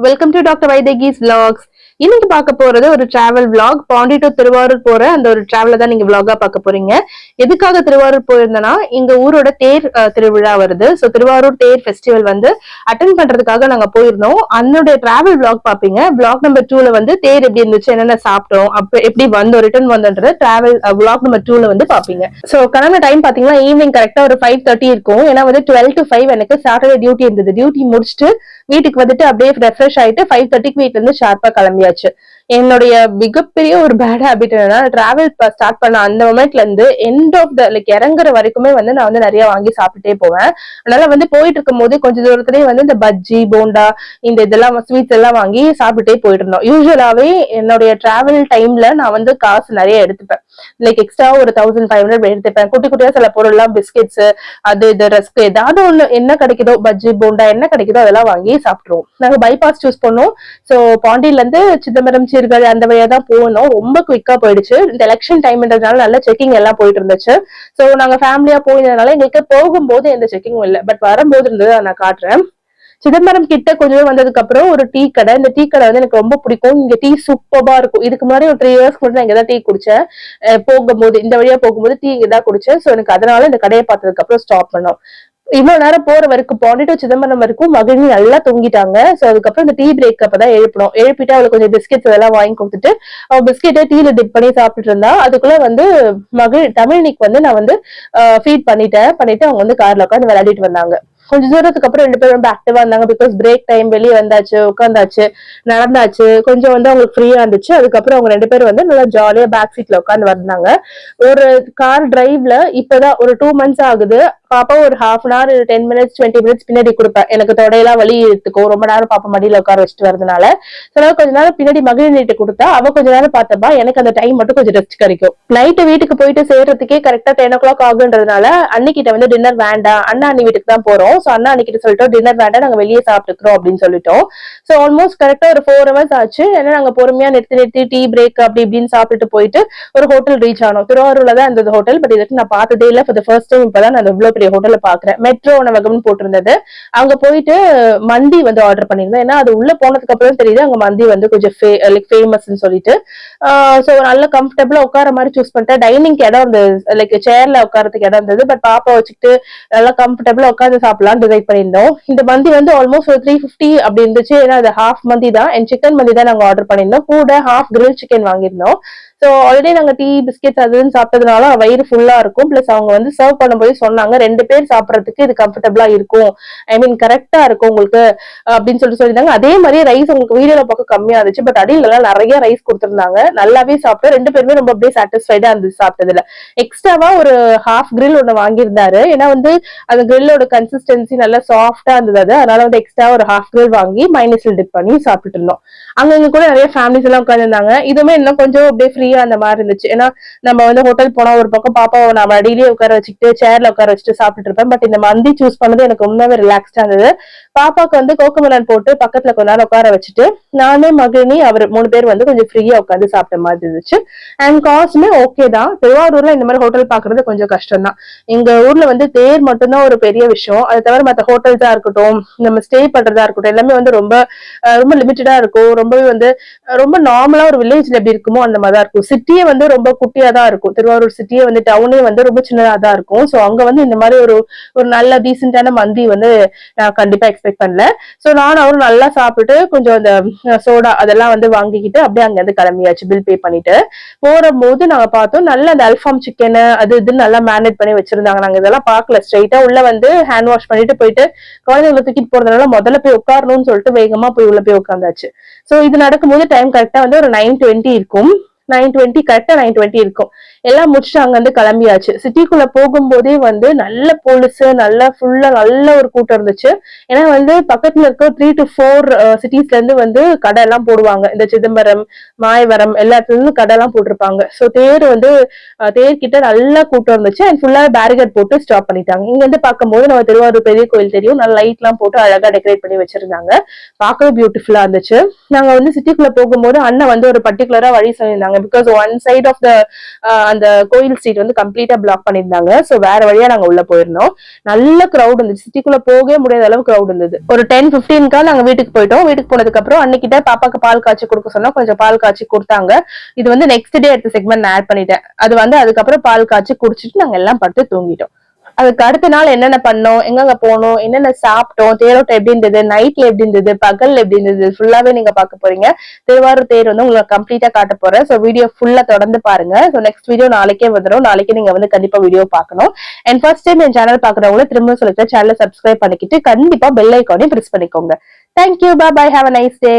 Welcome to doctor Vaidehi's vlogs. இன்னைக்கு பார்க்க போறது ஒரு travel vlog. Pondy to Thiruvarur போற அந்த ஒரு டிராவல தான் நீங்க vlog-ஆ பார்க்க போறீங்க. எதுக்காக திருவாரூர் போயிருந்தேன்னா இங்க ஊரோட தேர் திருவிழா வருது. சோ திருவாரூர் தேர் ஃபெஸ்டிவல் வந்து அட்டென்ட் பண்றதுக்காக நாங்க போயிருந்தோம். அதனுடைய டிராவல் vlog பாப்பீங்க. vlog நம்பர் 2ல வந்து தேர் எப்படி இருந்துச்சு, என்னென்ன சாப்பிட்டோம், அப்ப எப்படி வந்தோம், ரிட்டர்ன் வந்தோன்றது டிராவல் vlog நம்பர் 2ல வந்து பாப்பீங்க. சோ கிளம்ப டைம் பாத்தீங்கன்னா ஈவினிங் கரெக்டா ஒரு 5:30 இருக்கும். ஏன்னா வந்து 12 to 5 எனக்கு சாட்டர்டே டியூட்டி இருந்தது. டியூட்டி முடிச்சுட்டு வீட்டுக்கு வந்துட்டு அப்படியே ரெஃப்ரெஷ் ஆயிட்டு 5:30க்கு வீட்டுல இருந்து ஷார்ப்பா கிளம்பியாச்சு. என்னுடைய மிகப்பெரிய ஒரு பேட் ஹேபிட் என்னன்னா, டிராவல் ஸ்டார்ட் பண்ண அந்த மொமெண்ட்ல இருந்து எண்ட் ஆஃப் த இறங்குற வரைக்குமே வந்து நான் வந்து நிறைய வாங்கி சாப்பிட்டுட்டே போவேன். அதனால வந்து போயிட்டு இருக்கும் போது கொஞ்ச தூரத்துலயே வந்து இந்த பஜ்ஜி போண்டா இந்த இதெல்லாம் ஸ்வீட்ஸ் எல்லாம் வாங்கி சாப்பிட்டுட்டே போயிட்டு இருந்தோம். யூஸ்வலாவே என்னுடைய டிராவல் டைம்ல நான் வந்து காசு நிறைய எடுத்துப்பேன். எக்ஸ்ட்ரா ஒரு 1500 எடுத்துப்பேன். குட்டி குட்டியா சில பொருள் எல்லாம் பிஸ்கெட்ஸ் அது இது ரஸ்க் ஏதாவது ஒண்ணு என்ன கிடைக்குதோ பஜ்ஜி போண்டா என்ன கிடைக்குதோ அதெல்லாம் வாங்கி சாப்பிட்டுருவோம். நாங்க பைபாஸ் சூஸ் பண்ணோம். சோ பாண்டியில இருந்து சிதம்பரம் சீர்காழி அந்த வழியா தான் போனோம். ரொம்ப குயிக்கா போயிடுச்சு. இந்த எலெக்ஷன் டைம்ன்றதுனால நல்ல செக்கிங் எல்லாம் போயிட்டு இருந்துச்சு. சோ நாங்க ஃபேமிலியா போயிருந்ததுனால எங்களுக்கு போகும்போது எந்த செக்கிங்கும் இல்லை. பட் வரும்போது இருந்தது நான் காட்டுறேன். சிதம்பரம் கிட்ட கொஞ்சம் வந்ததுக்கு அப்புறம் ஒரு டீ கடை. இந்த டீ கடை வந்து எனக்கு ரொம்ப பிடிக்கும். இங்க டீ சூப்பரா இருக்கும். இதுக்கு முன்னாடி ஒரு 3 இயர்ஸ்க்கு முன்னாடி இங்கதான் டீ குடிச்சேன். போகும்போது இந்த வழியா போகும்போது டீ இங்கதான் குடிச்சேன். சோ எனக்கு அதனால இந்த கடையை பார்த்ததுக்கு அப்புறம் ஸ்டாப் பண்ணோம். இவ்வளவு நேரம் போற வரைக்கும் பாண்டி டு சிதம்பரம் வரைக்கும் மகிழ்ச்சி நல்லா தூங்கிட்டாங்க. சோ அதுக்கப்புறம் இந்த டீ பிரேக் அப்பதான் எழுப்பணும். எழுப்பிட்டு அவளுக்கு கொஞ்சம் பிஸ்கெட்ஸ் இதெல்லாம் வாங்கி கொடுத்துட்டு அவ பிஸ்கெட்டை டீல டிப் பண்ணி சாப்பிட்டுட்டு இருந்தா. அதுக்குள்ள வந்து தமிழ்னிக்கு வந்து நான் வந்து ஃபீட் பண்ணிட்டு அவங்க வந்து கார்ல உட்காந்து விளையாடிட்டு வந்தாங்க. கொஞ்ச தூரத்துக்கு அப்புறம் 2 பேரும் ரொம்ப ஆக்டிவா இருந்தாங்க. பிகாஸ் பிரேக் டைம், வெளியே வந்தாச்சு, உட்காந்தாச்சு, நடந்தாச்சு, கொஞ்சம் வந்து அவங்களுக்கு ஃப்ரீயா இருந்துச்சு. அதுக்கப்புறம் அவங்க 2 பேரும் வந்து நல்லா ஜாலியா பேக் சீட்ல உட்காந்து வந்தாங்க. ஒரு கார் டிரைவ்ல இப்பதான் ஒரு 2 months ஆகுது. பாப்பா ஒரு half an hour 10 minutes 20 minutes பின்னாடி கொடுப்பேன். எனக்கு தொடையெல்லாம் வலி எடுத்துக்கும். ரொம்ப நேரம் பாப்பா மடியில உட்கார வச்சுட்டு வரதுனால கொஞ்ச நேரம் பின்னாடி மகிழ் நீட்டு கொடுத்தா அவ கொஞ்ச நேரம் பார்த்தப்பா எனக்கு அந்த டைம் மட்டும் கொஞ்சம் ரெஸ்ட் கிடைக்கும். நைட்டு வீட்டுக்கு போயிட்டு சேர்றதுக்கே கரெக்டா 10 o'clock ஆகுன்றதுனால அன்னிக்கிட்ட வந்து டின்னர் வேண்டாம், அண்ணா அண்ணி வீட்டுக்கு தான் போறோம். சோ அண்ணா அன்னிக்கிட்ட சொல்லிட்டோம் டின்னர் வேண்டாம், நாங்க வெளியே சாப்பிட்டுக்கிறோம் அப்படின்னு சொல்லிட்டோம். சோ ஆல்மோஸ்ட் கரெக்டா ஒரு 4 hours ஆச்சு. ஏன்னா நாங்க பொறுமையா நிறுத்தி டீ பிரேக் அப்படி இப்படின்னு சாப்பிட்டுட்டு போயிட்டு ஒரு ஹோட்டல் ரீச் ஆனோம். திருவாரூர்ல தான் இருந்தது ஹோட்டல். பட் இதுக்கு நான் பார்த்ததே இல்லை. ஃபார் த ஃபர்ஸ்ட் டைம் இப்பதான் நான் இவ்வளவு ஹோட்டல்ல பாக்குறேன். மெட்ரோ உணவகம்னு போட்டிருந்தது. அங்க போயிட்டு மந்தி வந்து ஆர்டர் பண்ணிருந்தேன். ஏன்னா அது உள்ள போனதுக்கு அப்புறம் தெரியுது அங்க மந்தி வந்து கொஞ்சம் ஃபேமஸ் சொல்லிட்டு சோ நல்ல கம்ஃபர்டபுளா உட்கார மாதிரி சூஸ் பண்ணிட்டேன். டைனிங்க்கு இடம் இருந்தது, சேர்ல உட்காரத்துக்கு இடம் இருந்தது. பட் பாப்பா வச்சுக்கிட்டு நல்லா கம்ஃபர்டபுளா உட்காந்து சாப்பிடலாம் டிசைட் பண்ணியிருந்தோம். இந்த மந்தி வந்து ஆல்மோஸ்ட் ஒரு 350 அப்படி இருந்துச்சு. ஏன்னா அது ஹாஃப் மந்தி தான். அண்ட் சிக்கன் மந்தி தான் நாங்க ஆர்டர் பண்ணியிருந்தோம். கூட ஹாஃப் கிரில் சிக்கன் வாங்கியிருந்தோம். சோ ஆல்ரெடி நாங்க டீ பிஸ்கெட்ஸ் அதுன்னு சாப்பிட்டதுனால வயிறு ஃபுல்லா இருக்கும். பிளஸ் அவங்க வந்து சர்வ் பண்ணும்போது சொன்னாங்க 2 பேர் சாப்பிடறதுக்கு இது கம்ஃபர்டபுளா இருக்கும், ஐ மீன் கரெக்டா இருக்கும் உங்களுக்கு அப்படின்னு சொல்லியிருந்தாங்க. அதே மாதிரி ரைஸ் உங்களுக்கு வீடியோல பார்க்க கம்மியா இருந்துச்சு. பட் அடியில எல்லாம் நிறைய ரைஸ் கொடுத்திருந்தாங்க. நல்லாவே சாப்பிட்டு 2 பேருமே ரொம்ப அப்படியே சாட்டிஸ்ஃபைடா இருந்துச்சு சாப்பிட்டதுல. எக்ஸ்ட்ராவா ஒரு ஹாஃப் கிரில் ஒண்ணு வாங்கியிருந்தாரு. ஏன்னா வந்து அந்த கிரில்லோட கன்சிஸ்டன்சி நல்லா சாஃப்டா இருந்தது. அதனால வந்து எக்ஸ்ட்ரா ஒரு ஹாஃப் கிரில் வாங்கி மைனஸ்ல டிப் பண்ணி சாப்பிட்டு இருந்தோம். அங்க கூட நிறைய ஃபேமிலிஸ் எல்லாம் உட்காந்துருந்தாங்க. இதுவுமே இன்னும் கொஞ்சம் அப்படியே ஃப்ரீயா அந்த மாதிரி இருந்துச்சு. ஏன்னா நம்ம வந்து ஹோட்டல் போனா ஒரு பக்கம் பாப்பாவை நான் வடியிலேயே உட்கார வச்சுட்டு சேர்ல உட்கார வச்சுட்டு சாப்பிட்டு இருப்பேன். பட் இந்த மந்தி சூஸ் பண்ணது எனக்கு உண்மையாவே ரிலாக்ஸ்டா இருந்தது. பாப்பாக்கு வந்து கோகோமலன் போட்டு பக்கத்துல கொஞ்ச நேரம் உட்கார வச்சுட்டு நானே மகிழ்னி அவர் 3 பேர் வந்து கொஞ்சம் ஃப்ரீயா உட்காந்து சாப்பிட்ட மாதிரி இருந்துச்சு. அண்ட் காஸ்ட்மே ஓகே தான். திருவாரூர்ல இந்த மாதிரி ஹோட்டல் பாக்குறது கொஞ்சம் கஷ்டம் தான். எங்க ஊர்ல வந்து தேர் மட்டும்தான் ஒரு பெரிய விஷயம். அதை தவிர மற்ற ஹோட்டல்ஸா இருக்கட்டும், நம்ம ஸ்டே பண்றதா இருக்கட்டும், எல்லாமே வந்து ரொம்ப ரொம்ப லிமிட்டடா இருக்கும். ரொம்பவே வந்து ரொம்ப நார்மலா ஒரு வில்லேஜ்ல எப்படி இருக்குமோ அந்த மாதிரி தான் இருக்கும். சிட்டியே வந்து ரொம்ப குட்டியா தான் இருக்கும். திருவாரூர் சிட்டியே வந்து டவுனே வந்து ரொம்ப சின்னதா தான் இருக்கும். சோ அங்க வந்து இந்த மாதிரி ஒரு ஒரு நல்ல டீசென்டான மந்தி வந்து நான் கண்டிப்பா எக்ஸ்பெக்ட் பண்ணல. சோ நானும் அவரும் நல்லா சாப்பிட்டு கொஞ்சம் அந்த சோடா அதெல்லாம் வந்து வாங்கிக்கிட்டு அப்படியே அங்க இருந்து கிளம்பியாச்சு. பில் பே பண்ணிட்டு போகும்போது நாங்க பார்த்தோம் நல்ல அந்த அல்ஃபாம் சிக்கன் அது இதுன்னு நல்லா மேரினேட் பண்ணி வச்சிருந்தாங்க. நாங்க இதெல்லாம் பார்க்கல. ஸ்ட்ரைட்டா உள்ள வந்து ஹேண்ட் வாஷ் பண்ணிட்டு போயிட்டு குழந்தைங்களை தூக்கிட்டு போறதுனால முதல்ல போய் உட்காரணும்னு சொல்லிட்டு வேகமா போய் உள்ள போய் உட்காந்தாச்சு. சோ இது நடக்கும்போது டைம் கரெக்டா வந்து ஒரு 9:20 இருக்கும். 9:20 கரெக்டா 9:20 இருக்கும். எல்லாம் முடிச்சுட்டு அங்க இருந்து கிளம்பியாச்சு. சிட்டிக்குள்ள போகும்போதே வந்து நல்ல போலீஸ் நல்லா ஃபுல்லா நல்ல ஒரு கூட்டம் இருந்துச்சு. ஏன்னா வந்து பக்கத்துல இருக்க 3 to 4 சிட்டிஸ்ல இருந்து வந்து கடை எல்லாம் போடுவாங்க. இந்த சிதம்பரம், மாயவரம் எல்லாத்துல இருந்து கடை எல்லாம் போட்டிருப்பாங்க. சோ தேர் வந்து தேர்கிட்ட நல்ல கூட்டம் இருந்துச்சு. அண்ட் ஃபுல்லா பேரிகேட் போட்டு ஸ்டாப் பண்ணிட்டாங்க. இங்க இருந்து பார்க்கும்போது நம்ம திருவாரூர் பெரிய கோயில் தெரியும். நல்ல லைட் எல்லாம் போட்டு அழகா டெக்கரேட் பண்ணி வச்சிருந்தாங்க. பார்க்கவே பியூட்டிஃபுல்லா இருந்துச்சு. நாங்க வந்து சிட்டிக்குள்ள போகும்போது அண்ணன் வந்து ஒரு பர்டிகுலரா வழி சொல்லியிருந்தாங்க. Because one side of the அந்த கோயில் ஸ்ட்ரீட் வந்து கம்ப்ளீட்டா பிளாக் பண்ணியிருந்தாங்க. ஸோ வேற வழியா நாங்க உள்ள போயிருந்தோம். நல்ல கிரௌட் இருந்துச்சு, சிட்டிக்குள்ள போகவே முடியாத அளவு கிரௌட் இருந்தது. ஒரு 10-15 நாங்க வீட்டுக்கு போயிட்டோம். வீட்டுக்கு போனதுக்கு அப்புறம் அன்னைக்கிட்ட பாப்பாக்கு பால் காய்ச்சி கொடுக்க சொன்னா கொஞ்சம் பால் காய்ச்சி கொடுத்தாங்க. இது வந்து நெக்ஸ்ட் டே எடுத்த செக்மெண்ட் நான் ஆட் பண்ணிட்டேன். அது வந்து அதுக்கப்புறம் பால் காய்ச்சி குடிச்சிட்டு நாங்க எல்லாம் படுத்து தூங்கிட்டோம். அதுக்கு அடுத்த நாள் என்னென்ன பண்ணோம், எங்கெங்க போனோம், என்னென்ன சாப்பிட்டோம், தேரோட்டம் எப்படி இருந்தது, நைட்ல எப்படி இருந்தது, பகல் எப்படி இருந்தது, ஃபுல்லாவே நீங்க பார்க்க போறீங்க. திருவாரூர் தேர் வந்து உங்களுக்கு கம்ப்ளீட்டா காட்ட போறேன். ஸோ வீடியோ ஃபுல்லா தொடர்ந்து பாருங்க. ஸோ நெக்ஸ்ட் வீடியோ நாளைக்கே வந்துடும். நாளைக்கே நீங்க வந்து கண்டிப்பா வீடியோ பார்க்கணும். அண்ட் ஃபர்ஸ்ட் டைம் என் சேனல் பாக்குறவங்கள திரும்ப சொல்லிட்டு சேனலை சப்ஸ்கிரைப் பண்ணிக்கிட்டு கண்டிப்பா பெல் ஐக்கானையும் பிரஸ் பண்ணிக்கோங்க. Thank you, bye, have a nice day.